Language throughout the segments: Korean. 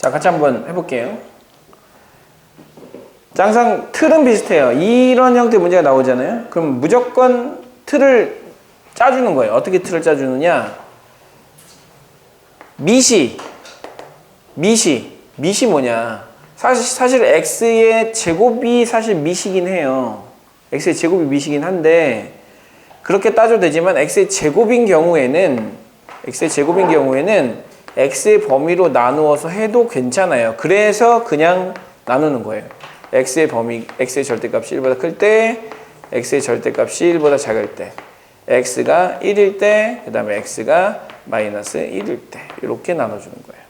자, 같이 한번 해볼게요. 자, 항상 틀은 비슷해요. 이런 형태의 문제가 나오잖아요. 그럼 무조건 틀을 짜주는 거예요. 어떻게 틀을 짜주느냐? 미시 뭐냐? 사실 x의 제곱이 사실 미시긴 해요. x의 제곱이 미시긴 한데 그렇게 따져도 되지만 x의 제곱인 경우에는 x의 범위로 나누어서 해도 괜찮아요. 그래서 그냥 나누는 거예요. x의 절대값이 1보다 클 때, x의 절대값이 1보다 작을 때, x가 1일 때, 그 다음에 x가 마이너스 1일 때 이렇게 나눠주는 거예요.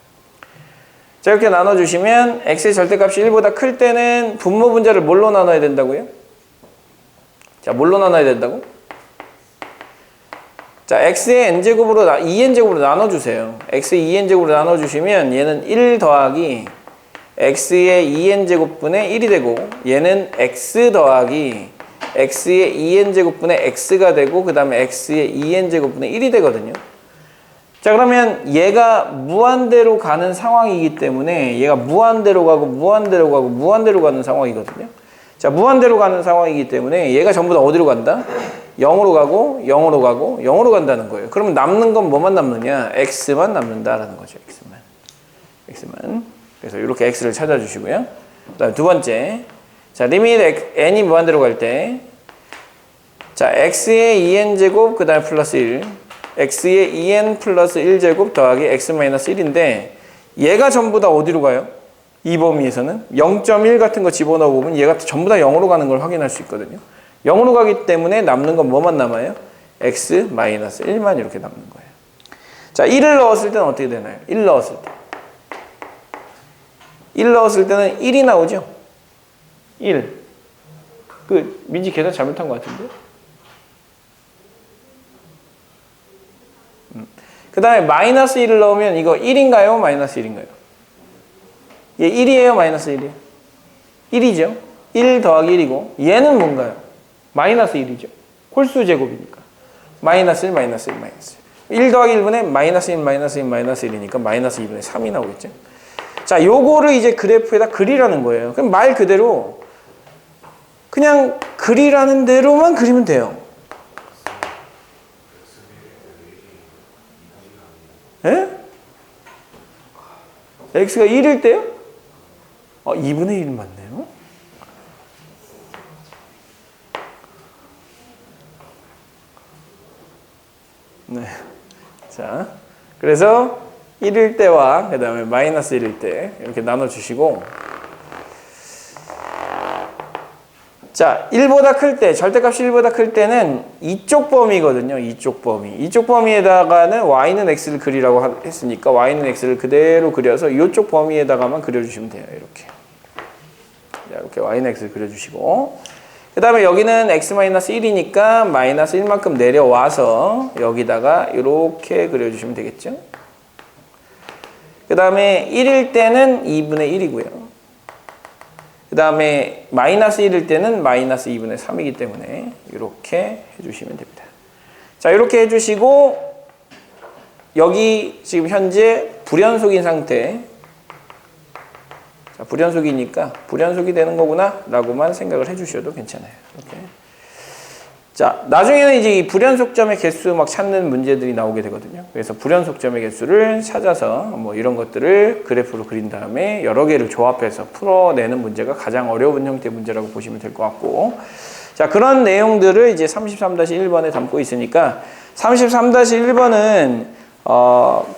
자, 이렇게 나눠주시면 x의 절대값이 1보다 클 때는 분모 분자를 뭘로 나눠야 된다고요? 자, 뭘로 나눠야 된다고? 자, x의 n제곱으로 2n제곱으로 나눠주세요. x의 2n제곱으로 나눠주시면 얘는 1 더하기 x의 2n제곱분의 1이 되고 얘는 x 더하기 x의 2n제곱분의 x가 되고 그 다음에 x의 2n제곱분의 1이 되거든요. 자, 그러면 얘가 무한대로 가는 상황이기 때문에 얘가 무한대로 가는 상황이거든요. 자, 무한대로 가는 상황이기 때문에 얘가 전부 다 어디로 간다? 0으로 가고 0으로 간다는 거예요. 그러면 남는 건 뭐만 남느냐? x만 남는다라는 거죠. x만. 그래서 이렇게 x를 찾아주시고요. 그 다음에 두 번째. 자, 리밋 n이 무한대로 갈 때, 자, x의 2n제곱, 그 다음에 플러스 1. x의 2n 플러스 1제곱 더하기 x 마이너스 1인데, 얘가 전부 다 어디로 가요? 이 범위에서는 0.1 같은 거 집어넣어 보면 얘가 전부 다 0으로 가는 걸 확인할 수 있거든요. 0으로 가기 때문에 남는 건 뭐만 남아요? x 마이너스 1만 이렇게 남는 거예요. 자, 1을 넣었을 때는 어떻게 되나요? 1 넣었을 때는 1이 나오죠? 1. 민지 계산 잘못한 것 같은데? 그 다음에 마이너스 1을 넣으면 이거 1인가요? 마이너스 1인가요? 얘 1이에요? 마이너스 1이에요? 1이죠? 1 더하기 1이고 얘는 뭔가요? 마이너스 1이죠? 홀수 제곱이니까 마이너스 1, 마이너스 1, 마이너스 1. 1 더하기 1분의 마이너스 1, 마이너스 1, 마이너스 1이니까 마이너스 2분의 3이 나오겠죠? 자, 요거를 이제 그래프에다 그리라는 거예요. 그럼 말 그대로 그냥 그리라는 대로만 그리면 돼요. 예? x가 1일 때요? 2분의 1 맞네요. 네. 자, 그래서 1일 때와 그 다음에 마이너스 1일 때 이렇게 나눠주시고, 자, 1보다 클 때, 절대값이 1보다 클 때는 이쪽 범위거든요. 이쪽 범위에다가는 y는 x를 그리라고 했으니까 y는 x를 그대로 그려서 이쪽 범위에다가만 그려주시면 돼요. 이렇게. 자, 이렇게 y는 x를 그려주시고, 그 다음에 여기는 x-1이니까 마이너스 1만큼 내려와서 여기다가 이렇게 그려주시면 되겠죠. 그 다음에 1일 때는 2분의 1이고요. 그 다음에 마이너스 1일 때는 마이너스 2분의 3이기 때문에 이렇게 해주시면 됩니다. 자, 이렇게 해주시고 여기 지금 현재 불연속인 상태, 자, 불연속이니까 불연속이 되는 거구나 라고만 생각을 해주셔도 괜찮아요. 이렇게. 자, 나중에는 이제 이 불연속점의 개수 막 찾는 문제들이 나오게 되거든요. 그래서 불연속점의 개수를 찾아서 뭐 이런 것들을 그래프로 그린 다음에 여러 개를 조합해서 풀어내는 문제가 가장 어려운 형태의 문제라고 보시면 될 것 같고, 자, 그런 내용들을 이제 33-1번에 담고 있으니까 33-1번은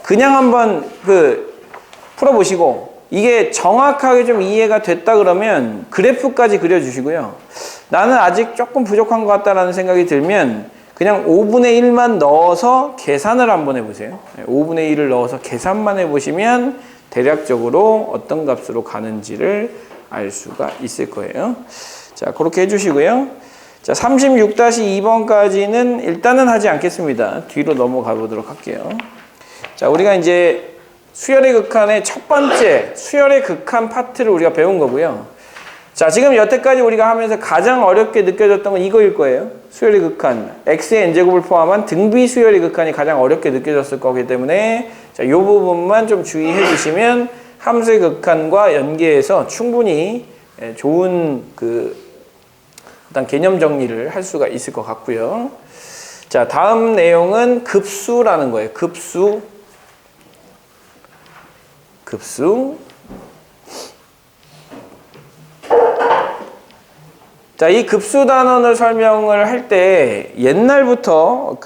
그냥 한번 풀어보시고 이게 정확하게 좀 이해가 됐다 그러면 그래프까지 그려주시고요. 나는 아직 조금 부족한 것 같다라는 생각이 들면 그냥 5분의 1만 넣어서 계산을 한번 해보세요. 5분의 1을 넣어서 계산만 해보시면 대략적으로 어떤 값으로 가는지를 알 수가 있을 거예요. 자, 그렇게 해주시고요. 자, 36-2번까지는 일단은 하지 않겠습니다. 뒤로 넘어가 보도록 할게요. 자, 우리가 이제 수열의 극한의 첫 번째 수열의 극한 파트를 우리가 배운 거고요. 자, 지금 여태까지 우리가 하면서 가장 어렵게 느껴졌던 건 이거일 거예요. 수열의 극한, x의 n제곱을 포함한 등비 수열의 극한이 가장 어렵게 느껴졌을 거기 때문에 자, 이 부분만 좀 주의해 주시면 함수의 극한과 연계해서 충분히 좋은 일단 개념 정리를 할 수가 있을 것 같고요. 자, 다음 내용은 급수라는 거예요. 급수. 자, 이 급수 단원을 설명을 할 때 옛날부터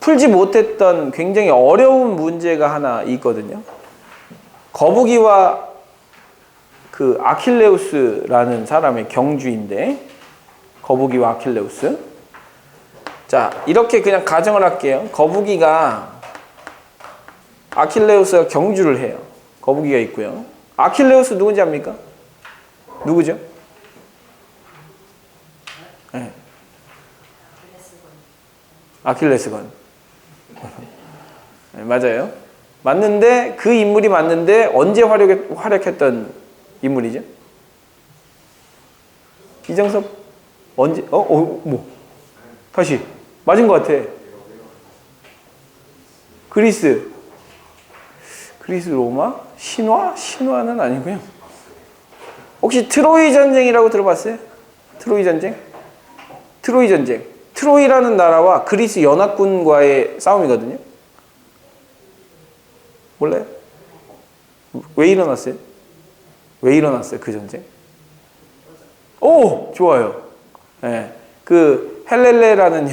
풀지 못했던 굉장히 어려운 문제가 하나 있거든요. 거북이와 아킬레우스라는 사람의 경주인데, 거북이와 아킬레우스. 자, 이렇게 그냥 가정을 할게요. 아킬레우스가 경주를 해요. 거북이가 있고요. 아킬레우스 누군지 압니까? 누구죠? 네. 아킬레스건. 네, 맞아요. 맞는데 그 인물이 맞는데 언제 활약했던 인물이죠? 이정섭 언제? 다시 맞은 것 같아. 그리스 로마? 신화는 아니고요. 혹시 트로이 전쟁이라고 들어봤어요? 트로이 전쟁. 트로이라는 나라와 그리스 연합군과의 싸움이거든요. 몰라요? 왜 일어났어요? 그 전쟁? 오! 좋아요. 네. 헬레네라는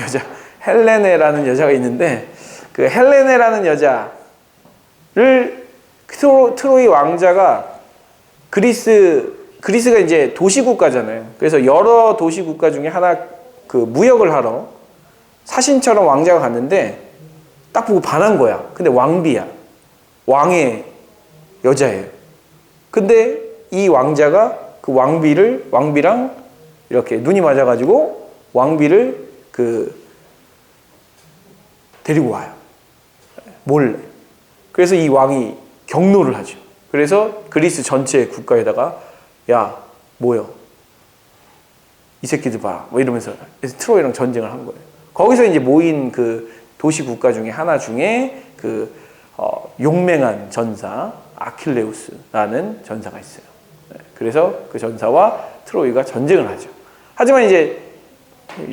여자가 있는데, 헬레네라는 여자를 트로이 왕자가 그리스가 이제 도시국가잖아요. 그래서 여러 도시국가 중에 하나 무역을 하러 사신처럼 왕자가 갔는데 딱 보고 반한 거야. 근데 왕비야. 왕의 여자예요. 근데 이 왕자가 왕비랑 이렇게 눈이 맞아가지고 왕비를 데리고 와요. 몰래. 그래서 이 왕이 경로를 하죠. 그래서 그리스 전체 국가에다가 야, 뭐요? 이 새끼들 봐. 이러면서 트로이랑 전쟁을 한 거예요. 거기서 이제 모인 도시 국가 중에 하나 중에 용맹한 전사 아킬레우스라는 전사가 있어요. 그래서 그 전사와 트로이가 전쟁을 하죠. 하지만 이제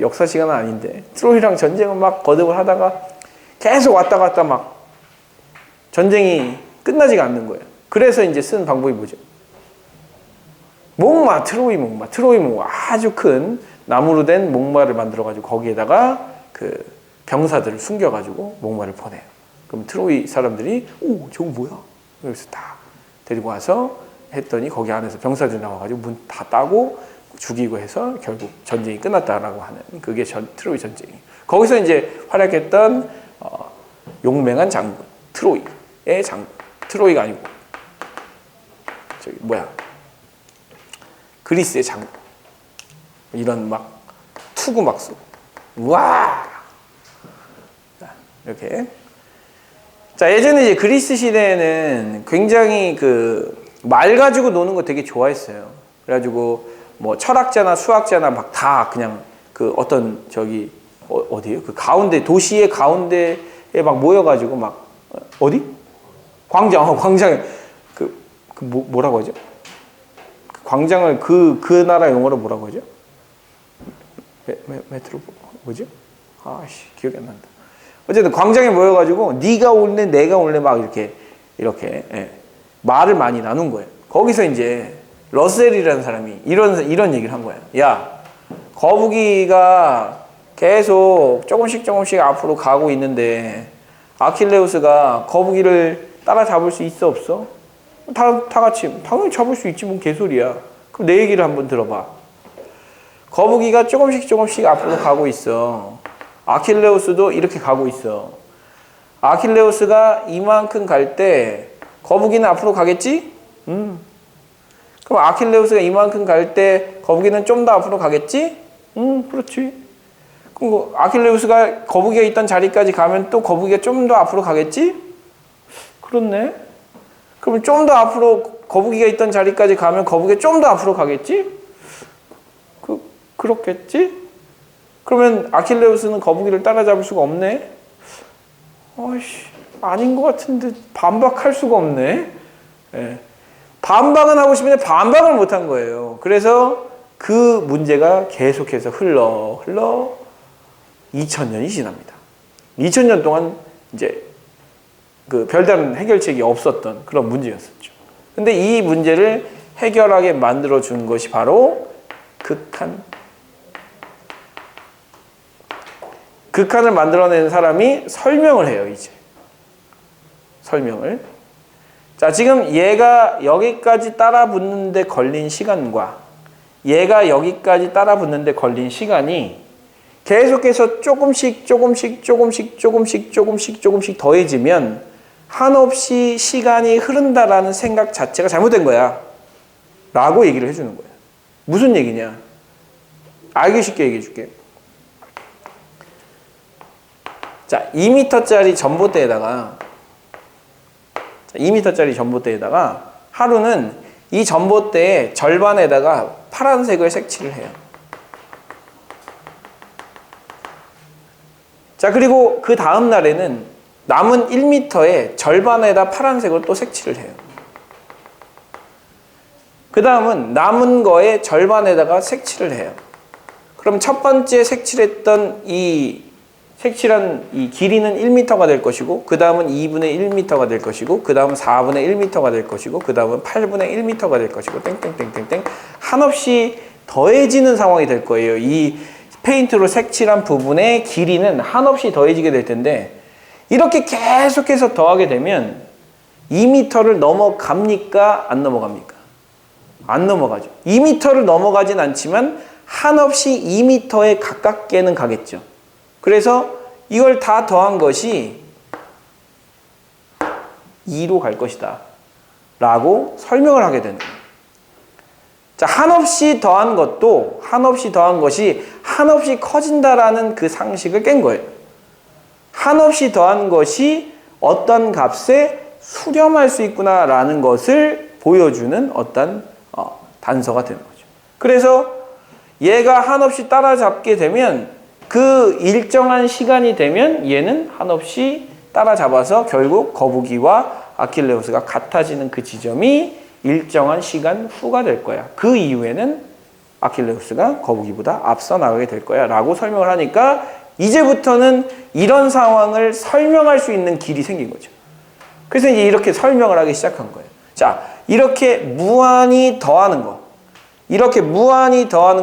역사 시간은 아닌데 트로이랑 전쟁을 막 거듭을 하다가 계속 왔다 갔다 막 전쟁이 끝나지가 않는 거예요. 그래서 이제 쓴 방법이 뭐죠? 트로이 목마 아주 큰 나무로 된 목마를 만들어가지고 거기에다가 병사들을 숨겨가지고 목마를 보내요. 그럼 트로이 사람들이 저거 뭐야? 그래서 다 데리고 와서 했더니 거기 안에서 병사들이 나와가지고 문 다 따고 죽이고 해서 결국 전쟁이 끝났다라고 하는 그게 트로이 전쟁이에요. 거기서 이제 활약했던 용맹한 장군 트로이의 장군. 트로이가 아니고 그리스의 장군. 이런 막 투구 막 쏘고 우와 이렇게. 자, 예전에 이제 그리스 시대에는 굉장히 말 가지고 노는 거 되게 좋아했어요. 그래가지고 뭐 철학자나 수학자나 막 다 그냥 어디에요? 도시의 가운데에 막 모여가지고 막 어디? 광장에 뭐라고 하죠? 광장을 그 나라 용어로 뭐라고 하죠? 메트로 뭐죠? 기억이 안 난다. 어쨌든 광장에 모여가지고 네가 올래 내가 올래 막 이렇게 말을 많이 나눈 거예요. 거기서 이제 러셀이라는 사람이 이런 얘기를 한 거예요. 야, 거북이가 계속 조금씩 앞으로 가고 있는데 아킬레우스가 거북이를 따라잡을 수 있어 없어? 다 같이 당연히 잡을 수 있지, 뭔 개소리야. 그럼 내 얘기를 한번 들어봐. 거북이가 조금씩 앞으로 가고 있어. 아킬레우스도 이렇게 가고 있어. 아킬레우스가 이만큼 갈 때 거북이는 앞으로 가겠지? 그럼 아킬레우스가 이만큼 갈 때 거북이는 좀 더 앞으로 가겠지? 그렇지. 그럼 아킬레우스가 거북이가 있던 자리까지 가면 또 거북이가 좀 더 앞으로 가겠지? 그렇네. 그러면 좀 더 앞으로 거북이가 있던 자리까지 가면 거북이가 좀 더 앞으로 가겠지? 그렇겠지? 그러면 아킬레우스는 거북이를 따라잡을 수가 없네? 아닌 것 같은데 반박할 수가 없네? 예. 반박은 하고 싶은데 반박을 못한 거예요. 그래서 그 문제가 계속해서 흘러 2000년이 지납니다. 2000년 동안 이제 그 별다른 해결책이 없었던 그런 문제였었죠. 근데 이 문제를 해결하게 만들어 준 것이 바로 극한을 만들어낸 사람이 설명을 해요, 이제. 설명을. 자, 지금 얘가 여기까지 따라 붙는데 걸린 시간과 얘가 여기까지 따라 붙는데 걸린 시간이 계속해서 조금씩 더해지면 한없이 시간이 흐른다라는 생각 자체가 잘못된 거야. 라고 얘기를 해주는 거야. 무슨 얘기냐? 알기 쉽게 얘기해 줄게. 자, 2m짜리 전봇대에다가 하루는 이 전봇대의 절반에다가 파란색을 색칠을 해요. 자, 그리고 그 다음 날에는 남은 1m의 절반에다 파란색을 또 색칠을 해요. 그 다음은 남은 거의 절반에다가 색칠을 해요. 그럼 첫 번째 색칠한 이 길이는 1m가 될 것이고, 그 다음은 2분의 1m가 될 것이고, 그 다음은 4분의 1m가 될 것이고, 그 다음은 8분의 1m가 될 것이고, 땡땡땡땡땡 한없이 더해지는 상황이 될 거예요. 이 페인트로 색칠한 부분의 길이는 한없이 더해지게 될 텐데, 이렇게 계속해서 더하게 되면 2m를 넘어갑니까? 안 넘어갑니까? 안 넘어가죠. 2m를 넘어가진 않지만 한없이 2m에 가깝게는 가겠죠. 그래서 이걸 다 더한 것이 2로 갈 것이다 라고 설명을 하게 되는 거예요. 자, 한없이 더한 것이 한없이 커진다라는 그 상식을 깬 거예요. 한없이 더한 것이 어떤 값에 수렴할 수 있구나라는 것을 보여주는 어떤 단서가 되는 거죠. 그래서 얘가 한없이 따라잡게 되면 그 일정한 시간이 되면 얘는 한없이 따라잡아서 결국 거북이와 아킬레우스가 같아지는 그 지점이 일정한 시간 후가 될 거야. 그 이후에는 아킬레우스가 거북이보다 앞서 나가게 될 거야 라고 설명을 하니까 이제부터는 이런 상황을 설명할 수 있는 길이 생긴 거죠. 그래서 이제 이렇게 설명을 하기 시작한 거예요. 자, 이렇게 무한히 더하는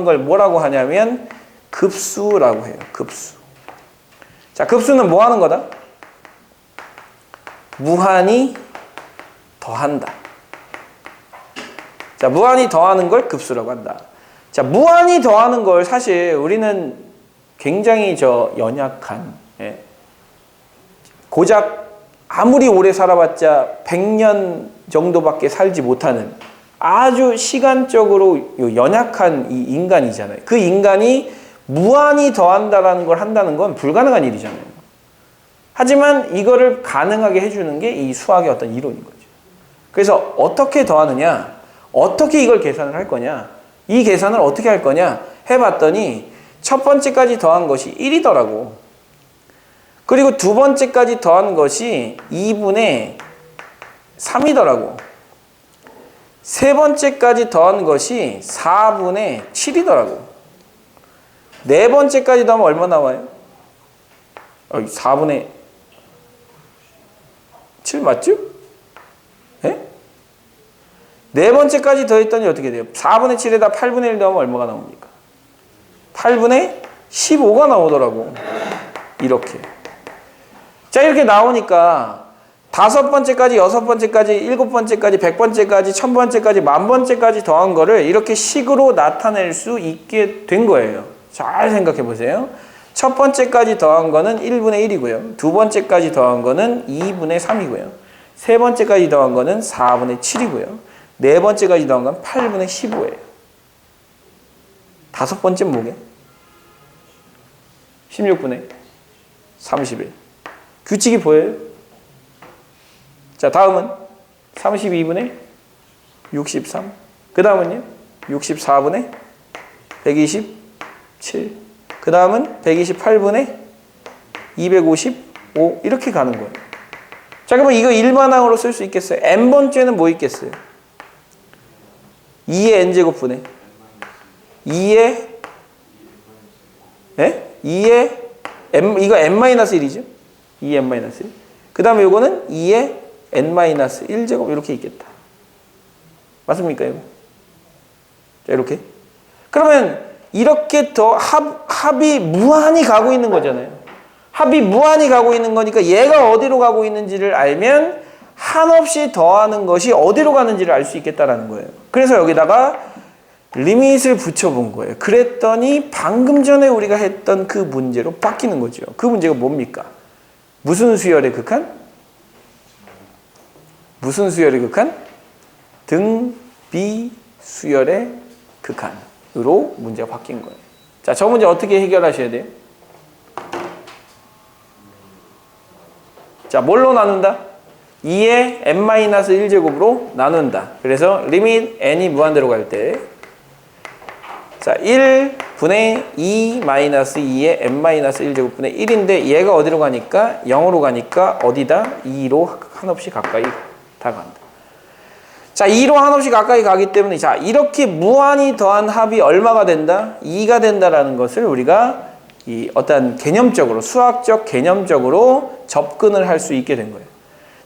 걸 뭐라고 하냐면 급수라고 해요. 급수. 자, 급수는 뭐 하는 거다? 무한히 더한다. 자, 무한히 더하는 걸 급수라고 한다. 자, 무한히 더하는 걸 사실 우리는 굉장히 연약한, 고작 아무리 오래 살아봤자 100년 정도밖에 살지 못하는 아주 시간적으로 연약한 이 인간이잖아요. 그 인간이 무한히 더한다라는 걸 한다는 건 불가능한 일이잖아요. 하지만 이거를 가능하게 해주는 게 이 수학의 어떤 이론인 거죠. 그래서 어떻게 더하느냐, 어떻게 이걸 계산을 할 거냐, 이 계산을 어떻게 할 거냐 해봤더니 첫 번째까지 더한 것이 1이더라고. 그리고 두 번째까지 더한 것이 2분의 3이더라고. 세 번째까지 더한 것이 4분의 7이더라고. 네 번째까지 더하면 얼마 나와요? 4분의 7 맞죠? 네 번째까지 더했더니 어떻게 돼요? 4분의 7에다 8분의 1 더하면 얼마가 나옵니까? 8분의 15가 나오더라고. 이렇게. 자, 이렇게 나오니까 5번째까지, 6번째까지, 7번째까지, 100번째까지, 1000번째까지, 10,000번째까지 더한 거를 이렇게 식으로 나타낼 수 있게 된 거예요. 잘 생각해 보세요. 첫 번째까지 더한 거는 1분의 1이고요. 두 번째까지 더한 거는 2분의 3이고요. 세 번째까지 더한 거는 4분의 7이고요. 네 번째까지 더한 건 8분의 15예요. 다섯 번째는 뭐게? 16분의 31. 규칙이 보여요? 자, 다음은 32분의 63. 그 다음은요? 64분의 127. 그 다음은 128분의 255. 이렇게 가는 거예요. 자, 그러면 이거 일반항으로 쓸 수 있겠어요? n번째는 뭐 있겠어요? 2의 n제곱분의 2의 예? 2의 n, 이거 n-1이죠? 2의 n-1. 그 다음에 이거는 2의 n-1제곱 이렇게 있겠다. 맞습니까, 이거? 자, 이렇게. 그러면 이렇게 더 합이 무한히 가고 있는 거잖아요. 합이 무한히 가고 있는 거니까 얘가 어디로 가고 있는지를 알면 한없이 더하는 것이 어디로 가는지를 알 수 있겠다라는 거예요. 그래서 여기다가 리밋을 붙여본 거예요. 그랬더니 방금 전에 우리가 했던 그 문제로 바뀌는 거죠. 그 문제가 뭡니까? 무슨 수열의 극한? 무슨 수열의 극한? 등비 수열의 극한으로 문제가 바뀐 거예요. 자, 저 문제 어떻게 해결하셔야 돼요? 자, 뭘로 나눈다? 2의 n-1제곱으로 나눈다. 그래서 리밋 n이 무한대로 갈 때 자, 1분의 2-2의 n-1제곱분의 1인데 얘가 어디로 가니까 0으로 가니까 어디다? 2로 한없이 가까이 다간다. 자, 2로 한없이 가까이 가기 때문에 자, 이렇게 무한히 더한 합이 얼마가 된다? 2가 된다라는 것을 우리가 이 어떤 개념적으로 수학적 개념적으로 접근을 할 수 있게 된 거예요.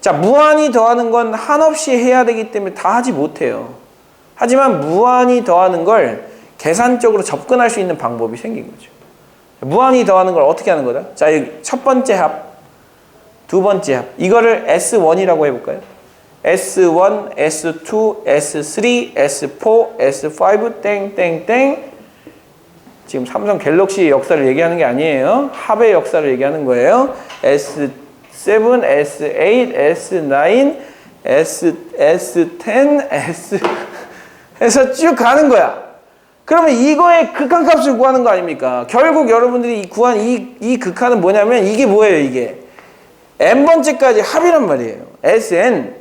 자, 무한히 더하는 건 한없이 해야 되기 때문에 다 하지 못해요. 하지만 무한히 더하는 걸 계산적으로 접근할 수 있는 방법이 생긴 거죠. 무한히 더하는 걸 어떻게 하는 거다? 자, 여기 첫 번째 합, 두 번째 합. 이거를 S1이라고 해볼까요? S1, S2, S3, S4, S5, 땡땡땡. 지금 삼성 갤럭시의 역사를 얘기하는 게 아니에요. 합의 역사를 얘기하는 거예요. S7, S8, S9, S10, S 해서 쭉 가는 거야. 그러면 이거의 극한값을 구하는 거 아닙니까? 결국 여러분들이 구한 이 극한은 뭐냐면 이게 뭐예요, 이게? n번째까지 합이란 말이에요. SN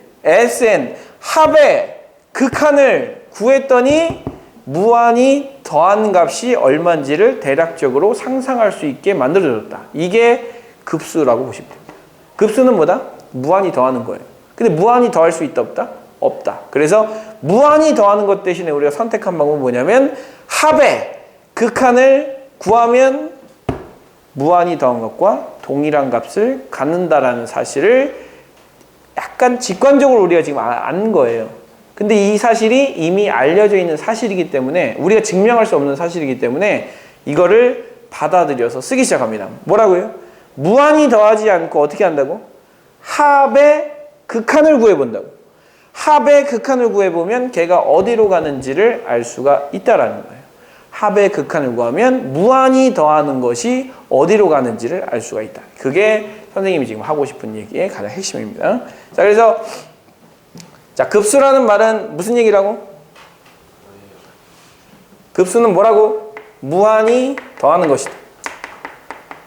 합의 극한을 구했더니 무한히 더한 값이 얼마인지를 대략적으로 상상할 수 있게 만들어줬다. 이게 급수라고 보시면 됩니다. 급수는 뭐다? 무한히 더하는 거예요. 근데 무한히 더할 수 있다, 없다? 없다. 그래서 무한히 더하는 것 대신에 우리가 선택한 방법은 뭐냐면 합의 극한을 구하면 무한히 더한 것과 동일한 값을 갖는다라는 사실을 약간 직관적으로 우리가 지금 아는 거예요. 근데 이 사실이 이미 알려져 있는 사실이기 때문에 우리가 증명할 수 없는 사실이기 때문에 이거를 받아들여서 쓰기 시작합니다. 뭐라고요? 무한히 더하지 않고 어떻게 한다고? 합의 극한을 구해본다고. 합의 극한을 구해보면 걔가 어디로 가는지를 알 수가 있다라는 거예요. 합의 극한을 구하면 무한히 더하는 것이 어디로 가는지를 알 수가 있다. 그게 선생님이 지금 하고 싶은 얘기의 가장 핵심입니다. 자, 그래서 자, 급수라는 말은 무슨 얘기라고? 급수는 뭐라고? 무한히 더하는 것이다.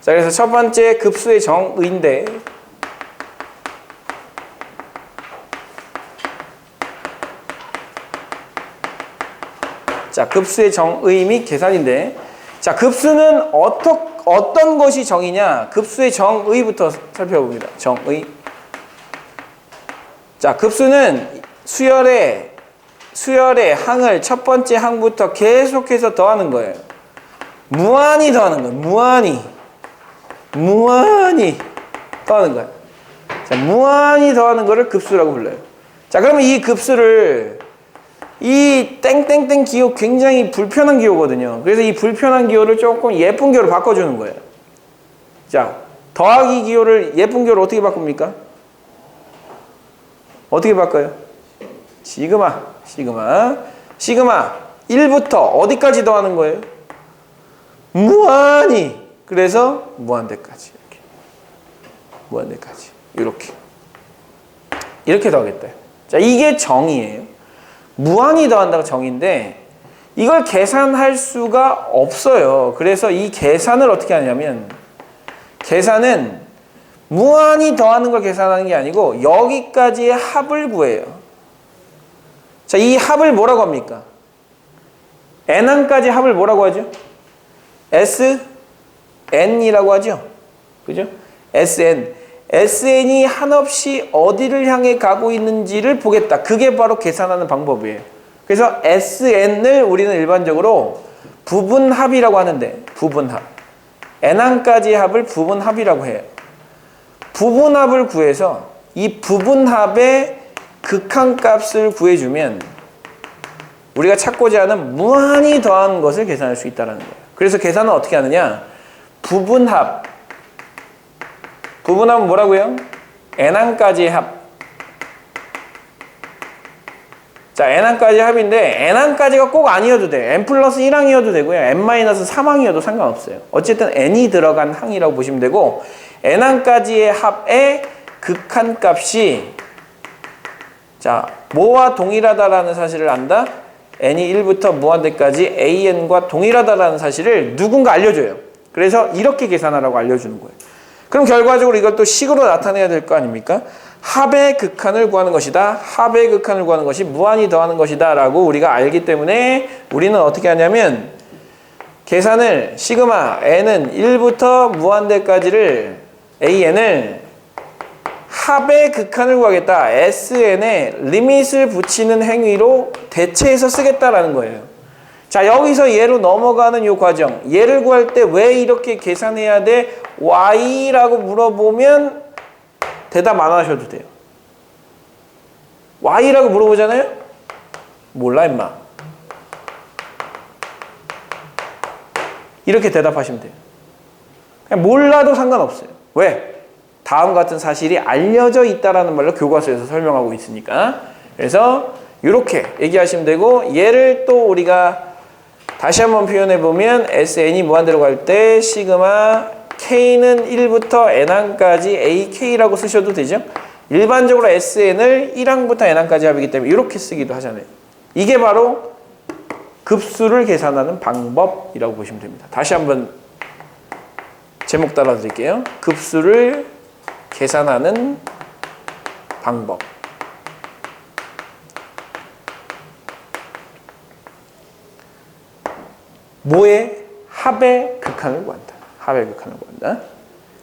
자, 그래서 첫 번째 급수의 정의인데 자, 급수의 정의 및 계산인데 자, 급수는 어떤 것이 정의냐? 급수의 정의부터 살펴봅니다. 정의. 자, 급수는 수열의 항을 첫 번째 항부터 계속해서 더하는 거예요. 무한히 더하는 거예요. 무한히 더하는 거예요. 자, 무한히 더하는 거를 급수라고 불러요. 자, 그러면 이 급수를 이 땡땡땡 기호 굉장히 불편한 기호거든요. 그래서 이 불편한 기호를 조금 예쁜 기호로 바꿔주는 거예요. 자, 더하기 기호를 예쁜 기호로 어떻게 바꿉니까? 어떻게 바꿔요? 시그마 1부터 어디까지 더하는 거예요? 무한히. 그래서 무한대까지 이렇게. 무한대까지 이렇게 더하겠다. 자, 이게 정의예요. 무한히 더한다가 정의인데 이걸 계산할 수가 없어요. 그래서 이 계산을 어떻게 하냐면 계산은 무한히 더하는 걸 계산하는 게 아니고 여기까지의 합을 구해요. 자, 이 합을 뭐라고 합니까? n항까지 합을 뭐라고 하죠? SN이라고 하죠. 그죠? SN. SN이 한없이 어디를 향해 가고 있는지를 보겠다. 그게 바로 계산하는 방법이에요. 그래서 SN을 우리는 일반적으로 부분합이라고 하는데, 부분합. N항까지 합을 부분합이라고 해요. 부분합을 구해서 이 부분합의 극한값을 구해주면 우리가 찾고자 하는 무한히 더한 것을 계산할 수 있다는 거예요. 그래서 계산은 어떻게 하느냐? 부분합. 부분합은 뭐라고요? N항까지 합. 자, N항까지 합인데 N항까지가 꼭 아니어도 돼. N 플러스 1항이어도 되고요. N 마이너스 3항이어도 상관없어요. 어쨌든 N이 들어간 항이라고 보시면 되고, N항까지의 합의 극한값이, 자, 뭐와 동일하다라는 사실을 안다? N이 1부터 무한대까지 AN과 동일하다라는 사실을 누군가 알려줘요. 그래서 이렇게 계산하라고 알려주는 거예요. 그럼 결과적으로 이걸 또 식으로 나타내야 될 거 아닙니까? 합의 극한을 구하는 것이다. 합의 극한을 구하는 것이 무한히 더하는 것이다 라고 우리가 알기 때문에 우리는 어떻게 하냐면, 계산을 시그마 n은 1부터 무한대까지를 AN을 합의 극한을 구하겠다. SN에 리밋을 붙이는 행위로 대체해서 쓰겠다라는 거예요. 자, 여기서 얘로 넘어가는 이 과정. 얘를 구할 때 왜 이렇게 계산해야 돼? Y라고 물어보면 대답 안 하셔도 돼요. Y라고 물어보잖아요? 몰라 임마. 이렇게 대답하시면 돼요. 그냥 몰라도 상관없어요. 왜? 다음 같은 사실이 알려져 있다라는 말로 교과서에서 설명하고 있으니까. 그래서 이렇게 얘기하시면 되고, 얘를 또 우리가 다시 한번 표현해 보면 SN이 무한대로 갈 때 시그마 K는 1부터 N항까지 AK라고 쓰셔도 되죠. 일반적으로 SN을 1항부터 N항까지 합이기 때문에 이렇게 쓰기도 하잖아요. 이게 바로 급수를 계산하는 방법이라고 보시면 됩니다. 다시 한번 제목 따라 드릴게요. 급수를 계산하는 방법. 뭐의? 합의 극한을 구한다. 합의 극한을 구한다.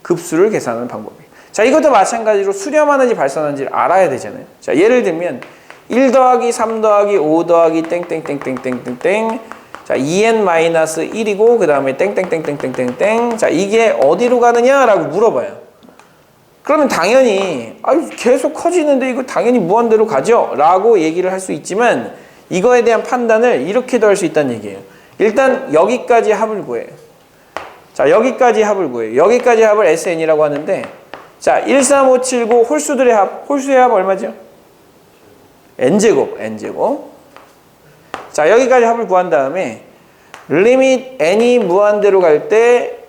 급수를 계산하는 방법이. 자, 이것도 마찬가지로 수렴하는지 발산하는지를 알아야 되잖아요. 자, 예를 들면 1 더하기 3 더하기 5 더하기 땡땡땡땡땡땡땡. 자, 2n-1이고 그 다음에 땡땡땡땡땡땡땡. 자, 이게 어디로 가느냐라고 물어봐요. 그러면 당연히 계속 커지는데 이거 당연히 무한대로 가죠? 라고 얘기를 할 수 있지만, 이거에 대한 판단을 이렇게도 할 수 있다는 얘기예요. 일단 여기까지 합을 구해요. 자, 여기까지 합을 구해요. 여기까지 합을 SN이라고 하는데, 자, 1, 3, 5, 7, 9 홀수들의 합. 홀수의 합 얼마죠? N제곱, N제곱. 자, 여기까지 합을 구한 다음에 리밋 N이 무한대로 갈 때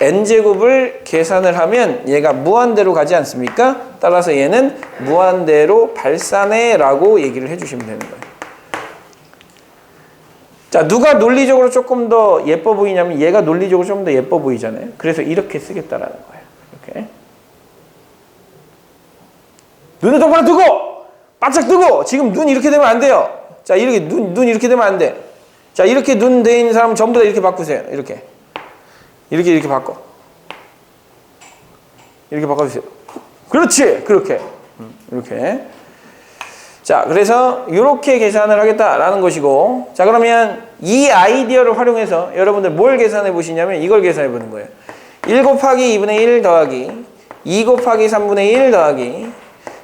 N제곱을 계산을 하면 얘가 무한대로 가지 않습니까? 따라서 얘는 무한대로 발산해 라고 얘기를 해주시면 되는 거예요. 자, 누가 논리적으로 조금 더 예뻐 보이냐면 얘가 논리적으로 좀 더 예뻐 보이잖아요. 그래서 이렇게 쓰겠다라는 거예요. 이렇게. 눈을 똑바로 뜨고! 바짝 뜨고! 지금 눈 이렇게 되면 안 돼요. 자, 이렇게 눈 이렇게 되면 안 돼. 자, 이렇게 눈 돼 있는 사람은 전부 다 이렇게 바꾸세요. 이렇게 바꿔. 이렇게 바꿔주세요. 그렇지! 그렇게. 이렇게. 자, 그래서 이렇게 계산을 하겠다라는 것이고, 자, 그러면 이 아이디어를 활용해서 여러분들 뭘 계산해 보시냐면 이걸 계산해 보는 거예요. 1 곱하기 2분의 1 더하기 2 곱하기 3분의 1 더하기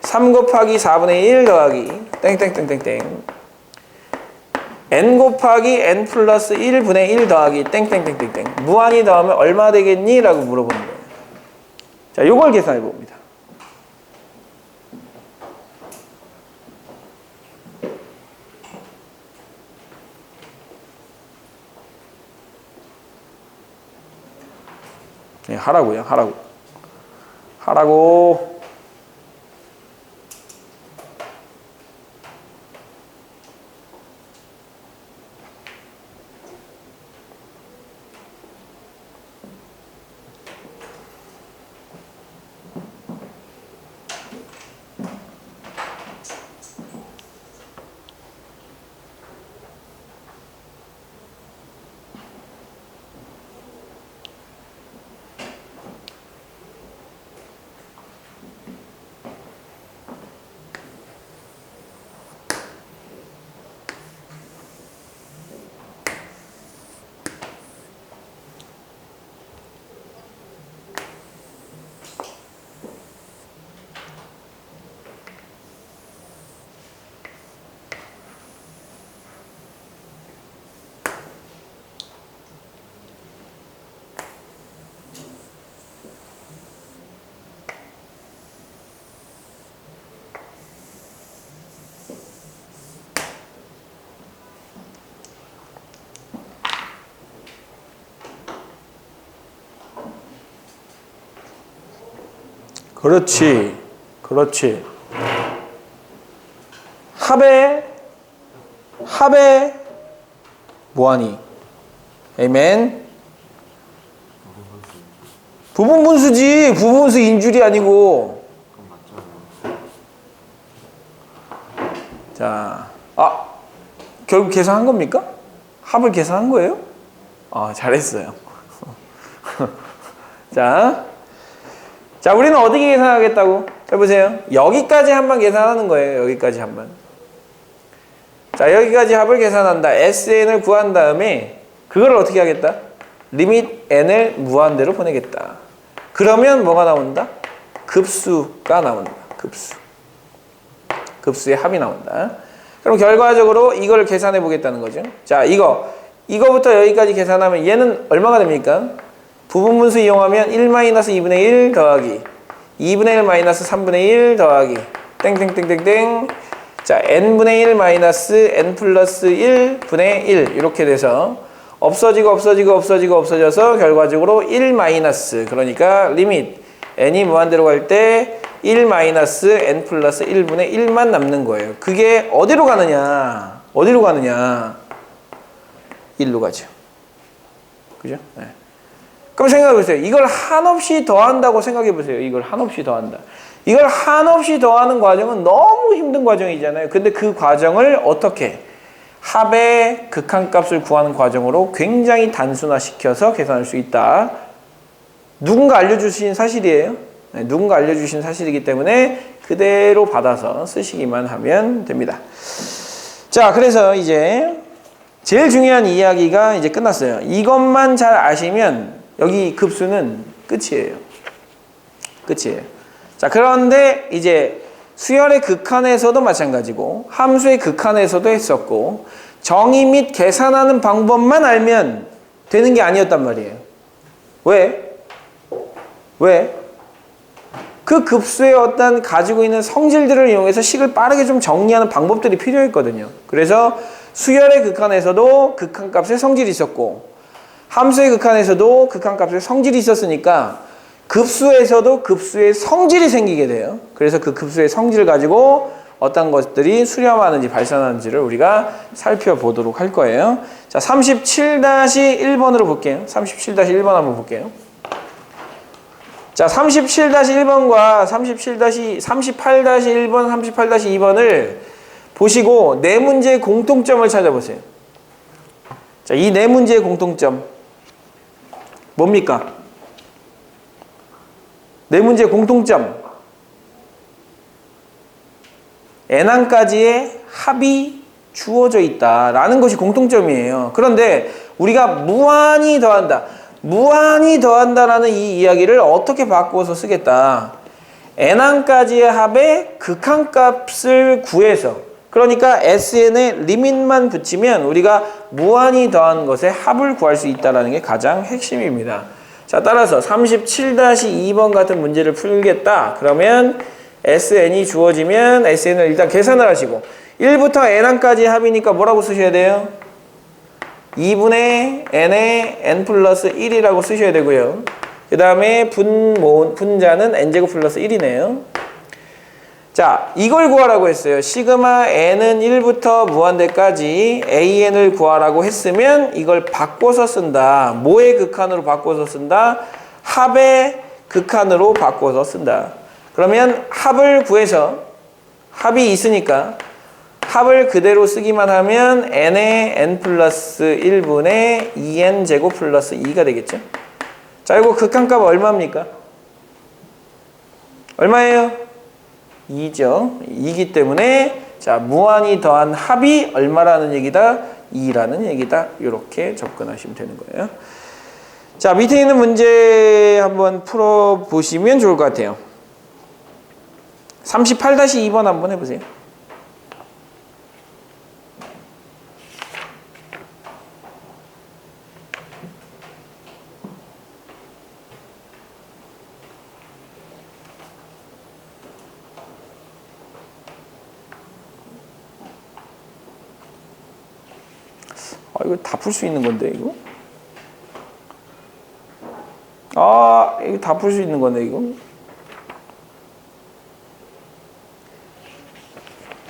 3 곱하기 4분의 1 더하기 땡땡땡땡땡 n 곱하기 n 플러스 1분의 1 더하기 땡땡땡땡땡 무한히 더하면 얼마 되겠니? 라고 물어보는 거예요. 자, 요걸 계산해 봅니다. 네, 하라고요. 하라고. 그렇지. 그렇지. 합의 무한히. 아멘. 부분분수지. 부분분수 인줄이 아니고. 자, 결국 계산한 겁니까? 합을 계산한 거예요? 잘했어요. 자, 우리는 어떻게 계산하겠다고? 해보세요. 여기까지 한번 계산하는 거예요. 여기까지 한번. 자, 여기까지 합을 계산한다. SN을 구한 다음에 그걸 어떻게 하겠다? 리밋 N을 무한대로 보내겠다. 그러면 뭐가 나온다? 급수가 나온다. 급수의 합이 나온다. 그럼 결과적으로 이걸 계산해 보겠다는 거죠. 자, 이거부터 여기까지 계산하면 얘는 얼마가 됩니까? 부분분수 이용하면 1-2분의 1 더하기 2분의 1 마이너스 3분의 1 더하기 땡땡땡땡땡. 자, n분의 1 마이너스 n 플러스 1분의 1 이렇게 돼서 없어져서 결과적으로 1 마이너스, 그러니까 리밋 n이 무한대로 갈 때 1 마이너스 n 플러스 1분의 1만 남는 거예요. 그게 어디로 가느냐? 1로 가죠. 그죠? 네. 그럼 생각해보세요. 이걸 한없이 더한다고 생각해보세요. 이걸 한없이 더한다. 이걸 한없이 더하는 과정은 너무 힘든 과정이잖아요. 근데 그 과정을 어떻게? 합의 극한값을 구하는 과정으로 굉장히 단순화시켜서 계산할 수 있다. 누군가 알려주신 사실이에요. 네, 누군가 알려주신 사실이기 때문에 그대로 받아서 쓰시기만 하면 됩니다. 자, 그래서 이제 제일 중요한 이야기가 이제 끝났어요. 이것만 잘 아시면 여기 급수는 끝이에요. 자, 그런데 이제 수열의 극한에서도 마찬가지고 함수의 극한에서도 했었고 정의 및 계산하는 방법만 알면 되는 게 아니었단 말이에요. 왜? 그 급수의 어떤 가지고 있는 성질들을 이용해서 식을 빠르게 좀 정리하는 방법들이 필요했거든요. 그래서 수열의 극한에서도 극한값의 성질이 있었고 함수의 극한에서도 극한값의 성질이 있었으니까 급수에서도 급수의 성질이 생기게 돼요. 그래서 그 급수의 성질을 가지고 어떤 것들이 수렴하는지 발산하는지를 우리가 살펴보도록 할 거예요. 자, 37-1번으로 볼게요. 37-1번 한번 볼게요. 자, 37-1번과 38-1번, 38-2번을 보시고 네 문제의 공통점을 찾아보세요. 자, 이 네 문제의 공통점 뭡니까? 네 문제의 공통점. n항까지의 합이 주어져 있다라는 것이 공통점이에요. 그런데 우리가 무한히 더한다라는 이 이야기를 어떻게 바꾸어서 쓰겠다. n항까지의 합의 극한값을 구해서, 그러니까 sn의 리밋만 붙이면 우리가 무한히 더한 것의 합을 구할 수 있다는 게 가장 핵심입니다. 자, 따라서 37-2번 같은 문제를 풀겠다. 그러면 sn이 주어지면 sn을 일단 계산을 하시고 1부터 n항까지 합이니까 뭐라고 쓰셔야 돼요? 2분의 n의 n 플러스 1이라고 쓰셔야 되고요. 그 다음에 분자는 n제곱 플러스 1이네요. 자, 이걸 구하라고 했어요. 시그마 n은 1부터 무한대까지 an을 구하라고 했으면 이걸 바꿔서 쓴다. 뭐의 극한으로 바꿔서 쓴다? 합의 극한으로 바꿔서 쓴다. 그러면 합을 구해서 합이 있으니까 합을 그대로 쓰기만 하면 n의 n 플러스 1분의 2n 제곱 플러스 2가 되겠죠. 자, 이거 극한값 얼마입니까? 얼마예요? 2죠. 2이기 때문에 자, 무한히 더한 합이 얼마라는 얘기다? 2라는 얘기다. 이렇게 접근하시면 되는 거예요. 자, 밑에 있는 문제 한번 풀어보시면 좋을 것 같아요. 38-2번 한번 해보세요. 이거 다 풀 수 있는 건데, 이거? 이거 다 풀 수 있는 건데, 이거?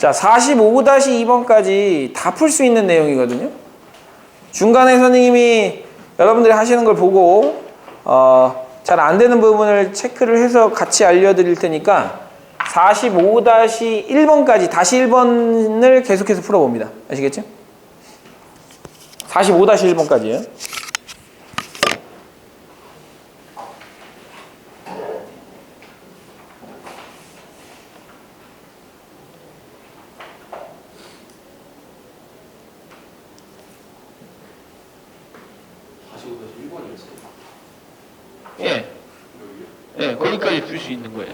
자, 45-2번까지 다 풀 수 있는 내용이거든요. 중간에 선생님이 여러분들이 하시는 걸 보고 잘 안 되는 부분을 체크를 해서 같이 알려드릴 테니까 45-1번까지 다시 1번을 계속해서 풀어봅니다. 아시겠죠? 45-1번까지요. 예. 예, 거기까지 풀 수 있는 거예요.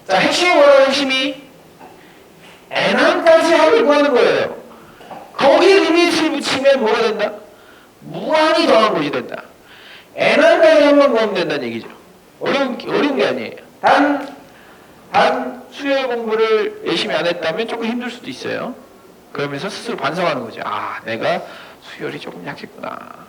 자, 핵심이 뭐라고 핵심이? n항까지 합을 구하는 거예요. 거기에 리미트를 붙이면 뭐가 된다? 무한히 더한 것이 된다. n항까지 합만 구하면 된다는 얘기죠. 어려운 게 아니에요. 단 수열 공부를 열심히 안 했다면 조금 힘들 수도 있어요. 그러면서 스스로 반성하는 거죠. 아, 내가 수열이 조금 약했구나.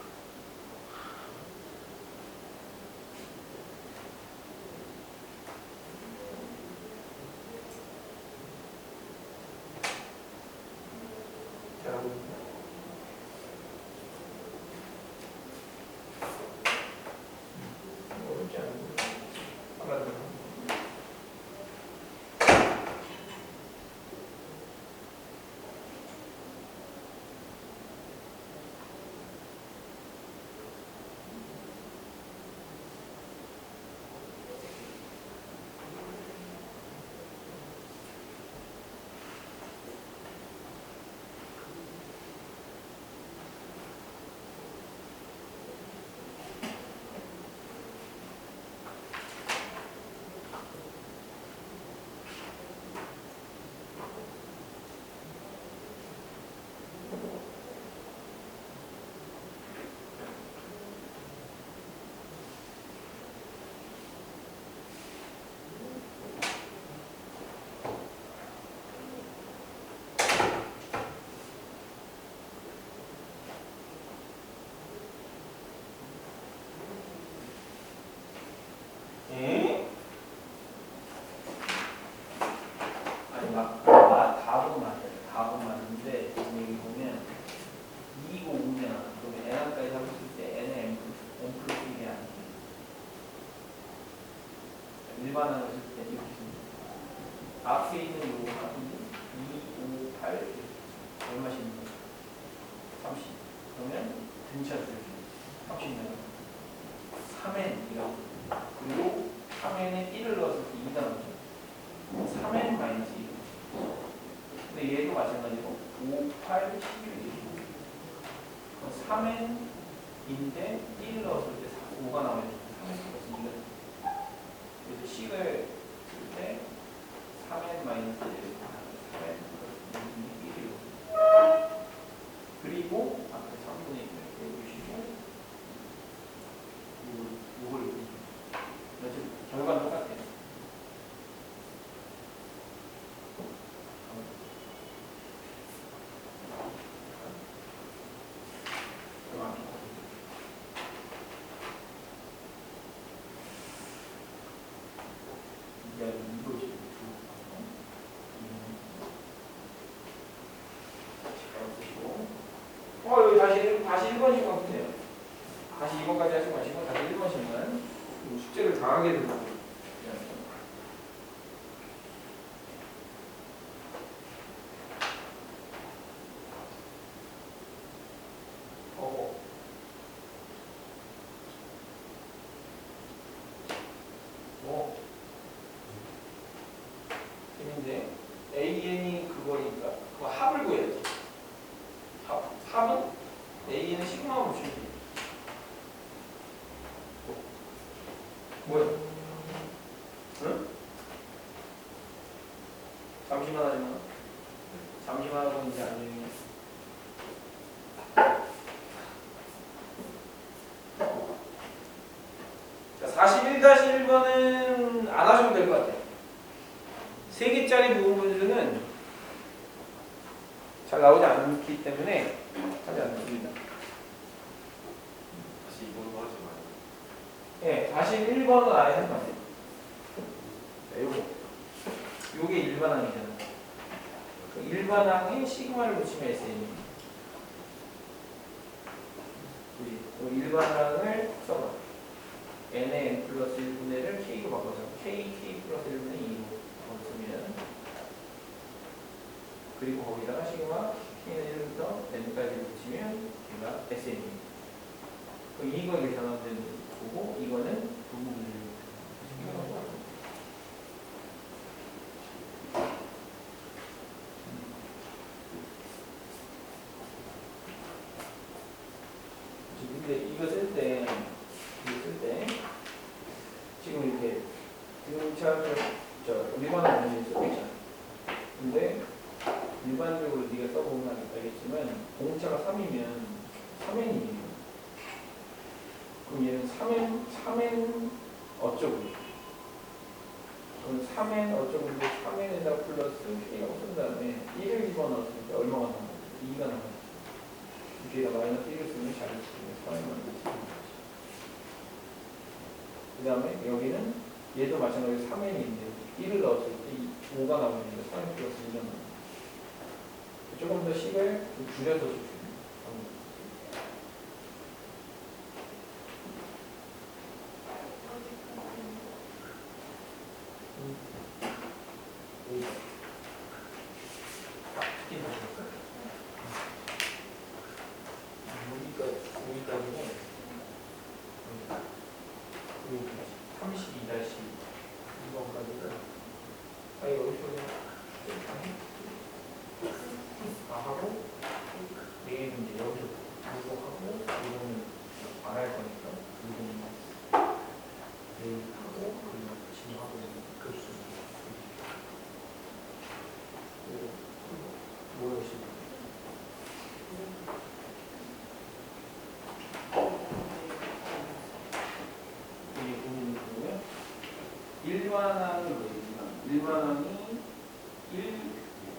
답은 맞는데 여기 보면 2고 5냐 그러면 n까지 잡았을 때 n의 n 플러스 1이 아니에요. 일반항을 쓸 때 이렇게 씁니다. 앞에 있는 요 합이 2, 5, 8 얼마씩 있는 거죠? 30. 그러면 등차를 줄여요. 30면 3n 이라고. 그리고 3n에 1을 넣었을 때 2가 나오죠. 3n 마이너스 1. 근데 얘도 마찬가지로 5, 8, 11이에요. 3n인데 1을 넣었을 때 5가 나오면 3n 플러스 2가. 그래서 식을 쓸 때 3n 마이너스 1, 3n 플러스 1이에요. 그리고 앞에 3분의 1을 빼주시고 이걸 빼주시고 결과는 똑같아요. 여기 다시 1번씩만 보세요. 다시 2번까지 하지 마시고 다시 1번씩만 숙제를 당하게 됩니다. 재밌는데 AN이 그거니까 그거 합을 구해야지. 합은 A는 시그마로 붙이면 돼. 뭐야? 응? 잠시만 하지 마. 잠시만 하고 이제 안녕히. 자, 41-1번은 안 하셔도 될 것 같아요. 3개짜리 부분 분수는 잘 나오지 않기 때문에 하지 않습니다. 다시 2번으로 하지 마요. 예, 다시 1번은 아예 하지 마세요. 요게 일반항이잖아. 일반항에 시그마를 붙이면 SN이. 일반항을 써봐. n의 n 플러스 1분의를 k로 바꿔서 k 플러스 1분의 2로 쓰면, 그리고 거기다가 시그마 k는 1부터 n까지 붙이면 걔가 SN입니다. 그럼 이거 계산하면 거고, 이거는 부분을 근데 이거 쓸 때 지금 이렇게 등차를 일반화 문제 쓰고 있잖아. 근데 일반적으로 네가 써보면 알겠지만 공차가 3이면 3n이에요. 그럼 얘는 3n 어쩌고? 그럼 3n 어쩌고인데 3n에다 플러스 k라고 쓴 다음에 1을 집어넣었으니까 얼마가 나와요? 2가 나와요. 여기에다 마이너스 1을 쓰면 잘했으면 3n 만들지. 그 다음에 여기는 얘도 마찬가지로 3n인데 1을 넣었을 때 5가 나오니까 3n 플러스 2가 나와요. 조금 더 10을 줄여서 주시면 여기까지는 32-2번까지는 이거 하고 내일은 이제 여기서 이거하고 이거는 안 할 거니까 이거는 내일 하고 그리고 진행하고 교수 모여오시면 이게 보는 거고요. 일반항이 뭐였나? 일반항이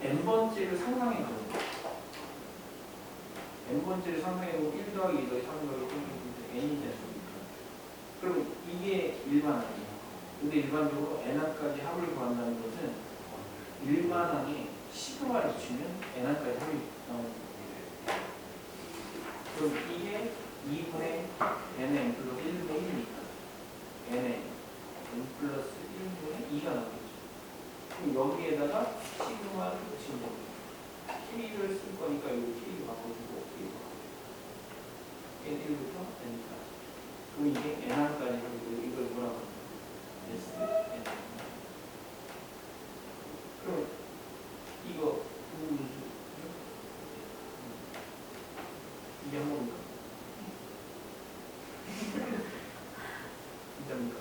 n번째를 상상해 보는 거예요. n번째를 상상해보고 1 더하기 2 더하기 3 더하기 4 n이 됐습니까? 그럼 이게 일반항이에요. 근데 일반적으로 n항까지 합을 구한다는 것은 일반항에 시그마를 붙이면 n항까지 합이 나오는 거예요. 그럼 이게 2분의 n의 n 플러스 1분의 1이니까 n의 n 플러스 1분의 2가 나오겠죠. 그럼 여기에다가 시그마를 붙이는 겁니다. k를 쓸 거니까 이거 k로 바꿔주고 k로 바꿔주고 n1부터 n까지. 그럼 이게 n항까지 하고 이걸 뭐라고 합니까? s n. 그럼 이거 부분수 이게 한 겁니까? 진짜입니까?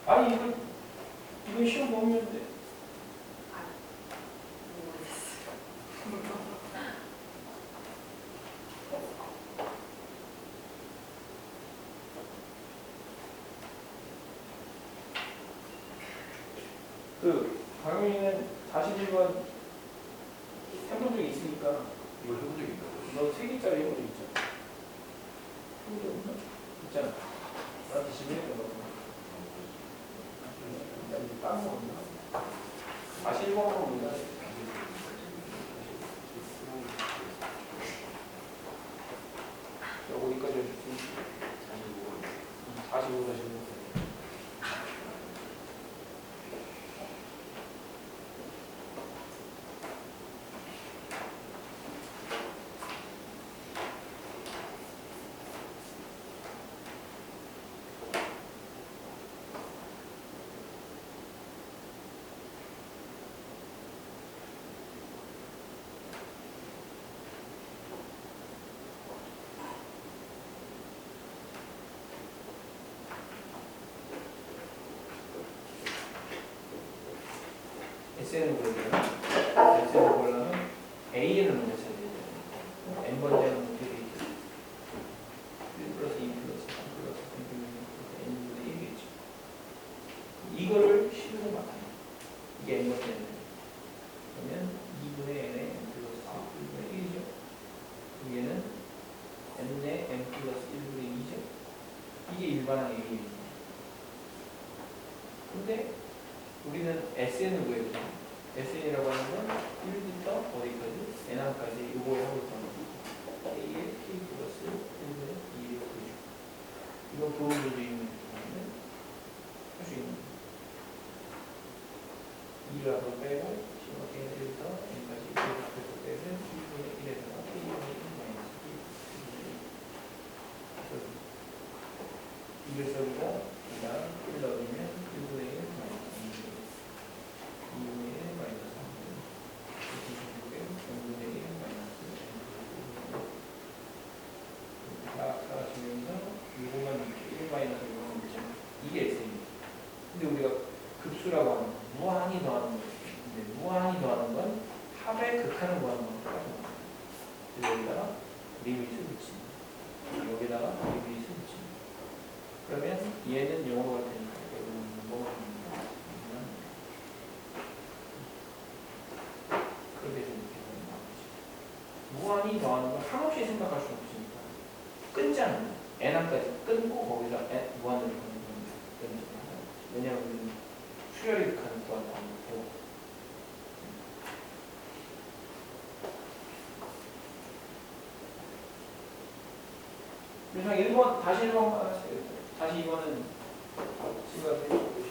아니 이거 시험 보면 돼. 강민이는 41번 해본 적이 있으니까 이걸 해본 적이 있다고? 너 3개짜리 해본 적 있잖아. 해본 적 없나? 있잖아. 나한테 집에 했던 거. 나 이제 다른 거 없나? 41번으로 몰라. 어디까지 하셨지? 45 하시는 거. SN을 구하려면 SN을 구하려면 A를 먼저 써야 되죠. N번째는 어떻게 되겠죠? 1 플러스 2 플러스 3 플러스 N분의 1이겠죠. 이거를 실로 나타내요. 이게 N번째는. 그러면 2분의 N의 N 플러스 1분의 1이죠. 얘는 N의 N 플러스 1분의 2죠. 이게 일반항 A입니다. 근데 우리는 SN을 구해야 돼. SN이라고 하는 건 1부터 어디까지? N항까지 요거에 하고 있다는 거지. K에 K 플러스 1분의 2를 구해줘. 이건 부호문제 있는 경우는 할 수 있는 거야. 2를 앞으로 빼고 시그마 K는 1부터 N까지 1을 앞에서 빼면 2분의 1에다가 K분의 1 마이너스 2 이를 써주고 그다음 1 넣으면 1분의 1 마이너스 2분의 1 마이너스 3분의 0분의 1 마이너스 다 사라지면서 이거만 이렇게 1 마이너스 1만 붙이면 이게 S입니다. 근데 우리가 급수라고 하는 건 무한히 더하는 거예요. 근데 무한히 더하는 건 합의 극한을 구하는 거랑 똑같은 거예요. 그래서 여기다가 리미트를 붙입니다. 여기다가 리미트를 붙입니다. 그러면 얘는 0으로 갈 테니까 여기는 뭐가 됩니까? 그렇게 해서 이렇게 되는 거죠. 무한히 더하는 건 한없이 생각할 수 없으니까 끊잖아요. n항까지 끊고 거기서 무한으로 가는 겁니다. 왜냐하면 우리는 수열이 극한을 구한다는 거고. 그래서 1번 다시 1번 하세요. 다시 이거는 생각해 보시고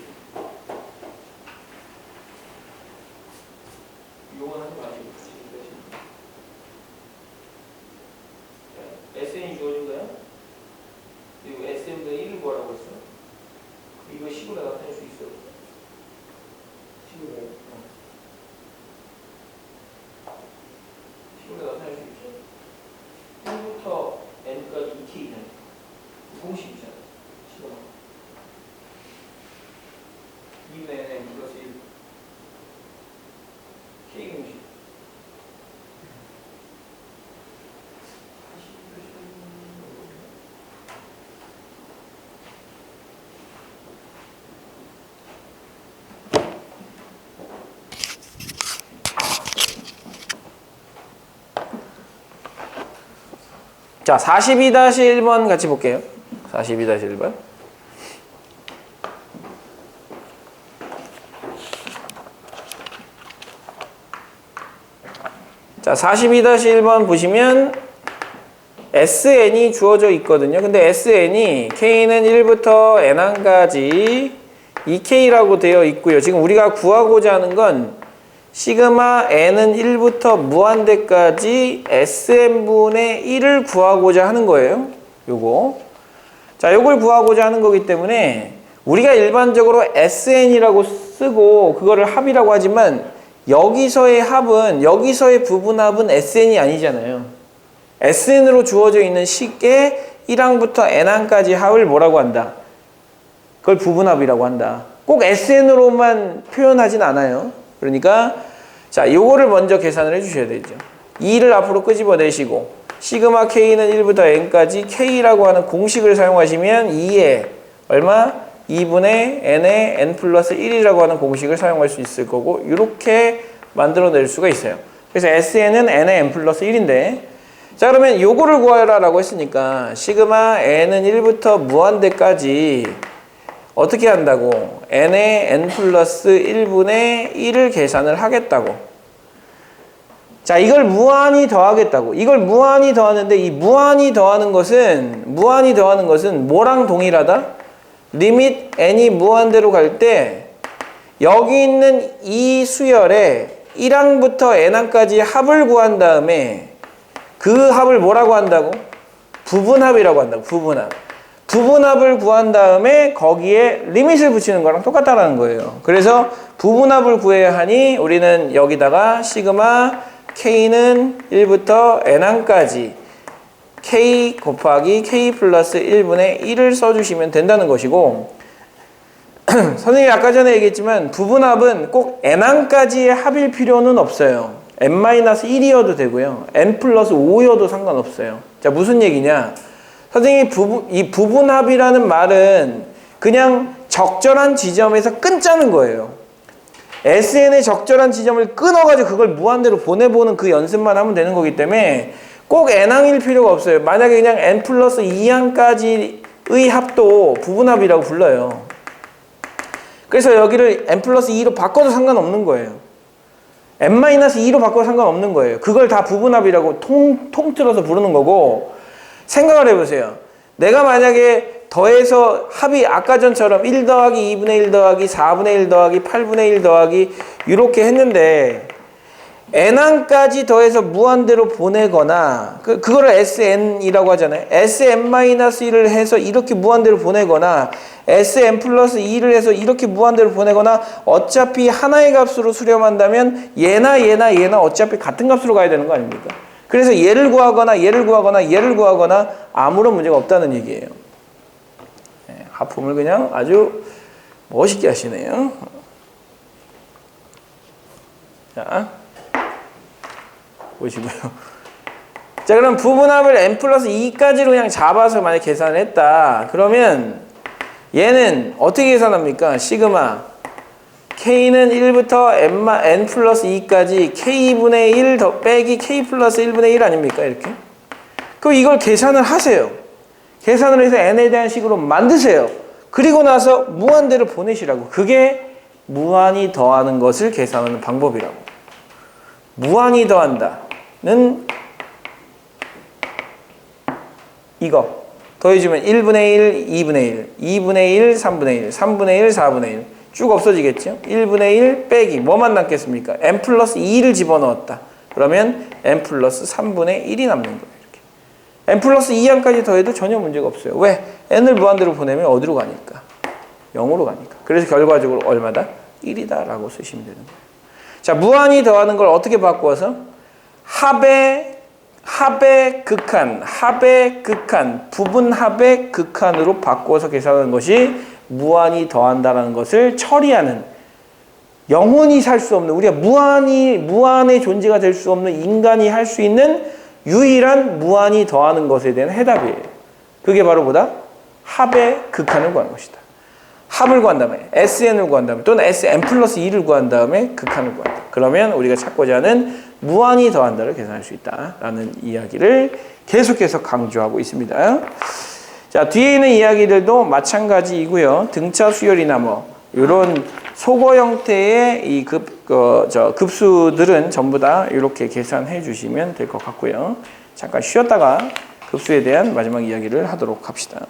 요건 하지 마시고 SN이 주어진 거야? 그리고 SN분의 1을 구하라고 했어. 이거 식으로 나타낼 수 있어. 식으로 나타낼 수 있죠. 1부터 n까지 2k는 공식이잖아. 2분의 n 플러스 1 k 공식. 자, 42-1번 같이 볼게요. 42-1번. 자, 42-1번 보시면 SN이 주어져 있거든요. 근데 SN이 K는 1부터 N항까지 2K라고 되어 있고요. 지금 우리가 구하고자 하는 건 시그마 n은 1부터 무한대까지 SN분의 1을 구하고자 하는 거예요. 요거. 자, 요걸 구하고자 하는 거기 때문에 우리가 일반적으로 SN이라고 쓰고 그거를 합이라고 하지만 여기서의 합은, 여기서의 부분합은 SN이 아니잖아요. SN으로 주어져 있는 식의 1항부터 n항까지 합을 뭐라고 한다? 그걸 부분합이라고 한다. 꼭 SN으로만 표현하진 않아요. 그러니까 자, 요거를 먼저 계산을 해 주셔야 되죠. 2를 앞으로 끄집어내시고 시그마 K는 1부터 N까지 K라고 하는 공식을 사용하시면 2에 얼마? 2분의 N의 N 플러스 1이라고 하는 공식을 사용할 수 있을 거고 이렇게 만들어낼 수가 있어요. 그래서 SN은 N의 N 플러스 1인데 자, 그러면 요거를 구하라 라고 했으니까 시그마 N은 1부터 무한대까지 어떻게 한다고? n의 n 플러스 1분의 1을 계산을 하겠다고. 자, 이걸 무한히 더하겠다고. 이걸 무한히 더하는데 이 무한히 더하는 것은 뭐랑 동일하다? 리밋 n이 무한대로 갈 때 여기 있는 이 수열에 1항부터 n항까지 합을 구한 다음에 그 합을 뭐라고 한다고? 부분합이라고 한다고. 부분합을 구한 다음에 거기에 리밋을 붙이는 거랑 똑같다라는 거예요. 그래서 부분합을 구해야 하니 우리는 여기다가 시그마 K는 1부터 N항까지 K 곱하기 K 플러스 1분의 1을 써주시면 된다는 것이고 선생님이 아까 전에 얘기했지만 부분합은 꼭 N항까지의 합일 필요는 없어요. N-1이어도 되고요. N 플러스 5여도 상관없어요. 자, 무슨 얘기냐? 선생님이 이 부분합이라는 말은 그냥 적절한 지점에서 끊자는 거예요. SN의 적절한 지점을 끊어가지고 그걸 무한대로 보내보는 그 연습만 하면 되는 거기 때문에 꼭 N항일 필요가 없어요. 만약에 그냥 N 플러스 2항까지의 합도 부분합이라고 불러요. 그래서 여기를 n 플러스 2로 바꿔도 상관없는 거예요. n-2로 바꿔도 상관없는 거예요. 그걸 다 부분합이라고 통틀어서 부르는 거고, 생각을 해보세요. 내가 만약에 더해서 합이 아까 전처럼 1 더하기 2분의 1 더하기 4분의 1 더하기 8분의 1 더하기 이렇게 했는데 n항까지 더해서 무한대로 보내거나 그거를 sn이라고 하잖아요. sn-1을 해서 이렇게 무한대로 보내거나 sn 플러스 2를 해서 이렇게 무한대로 보내거나 어차피 하나의 값으로 수렴한다면 얘나 어차피 같은 값으로 가야 되는 거 아닙니까? 그래서 얘를 구하거나 얘를 구하거나 아무런 문제가 없다는 얘기예요. 하품을 그냥 아주 멋있게 하시네요. 자, 보시고요. 자, 그럼 부분합을 n 플러스 2까지로 그냥 잡아서 만약 계산을 했다. 그러면 얘는 어떻게 계산합니까? 시그마 k는 1부터 n 플러스 2까지 k분의 1 더 빼기 k 플러스 1분의 1 아닙니까? 이렇게. 그럼 이걸 계산을 하세요. 계산을 해서 n에 대한 식으로 만드세요. 그리고 나서 무한대로 보내시라고. 그게 무한히 더하는 것을 계산하는 방법이라고. 무한히 더한다는 이거. 더해주면 1분의 1, 2분의 1, 2분의 1, 3분의 1, 3분의 1, 4분의 1. 쭉 없어지겠죠? 1분의 1 빼기 뭐만 남겠습니까? n 플러스 2를 집어넣었다. 그러면 n 플러스 3분의 1이 남는 거예요. 이렇게. n 플러스 2항까지 더해도 전혀 문제가 없어요. 왜? n을 무한대로 보내면 어디로 가니까? 0으로 가니까. 그래서 결과적으로 얼마다? 1이다 라고 쓰시면 되는 거예요. 자, 무한히 더하는 걸 어떻게 바꾸어서? 합의 극한, 부분합의 극한으로 바꾸어서 계산하는 것이 무한히 더한다는 것을 처리하는, 영원히 살 수 없는, 우리가 무한의 존재가 될 수 없는 인간이 할 수 있는 유일한 무한히 더하는 것에 대한 해답이에요. 그게 바로 뭐다? 합의 극한을 구하는 것이다. 합을 구한 다음에 SN을 구한 다음에 또는 SN 플러스 2를 구한 다음에 극한을 구한다. 그러면 우리가 찾고자 하는 무한히 더한다를 계산할 수 있다라는 이야기를 계속해서 강조하고 있습니다. 자, 뒤에 있는 이야기들도 마찬가지이고요. 등차 수열이나 뭐 이런 속어 형태의 이 급수들은 전부 다 이렇게 계산해 주시면 될 것 같고요. 잠깐 쉬었다가 급수에 대한 마지막 이야기를 하도록 합시다.